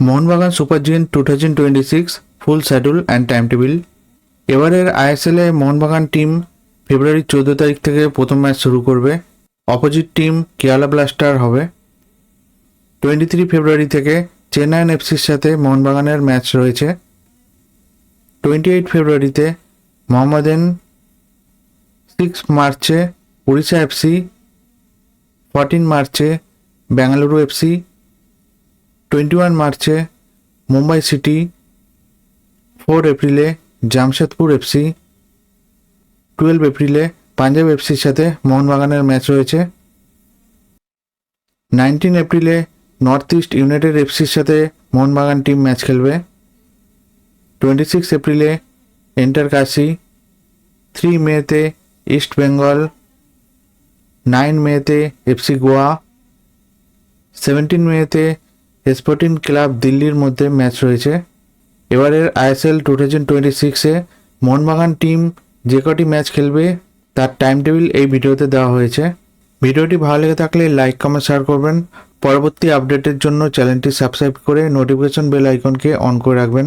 Mohun Bagan super GN 2026 full schedule and time table. এবারের আইএসএলে Mohun Bagan team ফেব্রুয়ারি 14 তারিখ থেকে প্রথম ম্যাচ শুরু করবে। অপোজিট টিম কেরালা ব্লাস্টার হবে। 23 ফেব্রুয়ারি থেকে চেন্নাইন এফসির সাথে মোহনবাগানের ম্যাচ রয়েছে। 28 ফেব্রুয়ারিতে মোহামেডান, 6 মার্চে উড়িষ্যা এফসি, 14 মার্চে বেঙ্গালুরু এফসি, 21 মার্চে মুম্বাই সিটি, 4 এপ্রিলে জামশেদপুর এফসি, 12 এপ্রিলে পাঞ্জাব এফসির সাথে মোহনবাগানের ম্যাচ রয়েছে। 19 এপ্রিলে নর্থ ইস্ট ইউনাইটেড এফসির সাথে মোহনবাগান টিম ম্যাচ খেলবে। 26 এপ্রিলে এন্টার কাশি, 3 মেতে ইস্ট বেঙ্গল, 9 মেতে এফসি গোয়া, 17 মেতে স্পোর্টিং ক্লাব দিল্লির মধ্যে ম্যাচ রয়েছে। এবারের আইএসএল 2026-এ মোহনবাগান টিম যে কটি ম্যাচ খেলবে তার টাইম টেবিল এই ভিডিওতে দেওয়া হয়েছে। ভিডিওটি ভালো লেগে থাকলে লাইক, কমেন্ট, শেয়ার করবেন। পরবর্তী আপডেটের জন্য চ্যানেলটি সাবস্ক্রাইব করে নোটিফিকেশন বেল আইকনকে অন করে রাখবেন।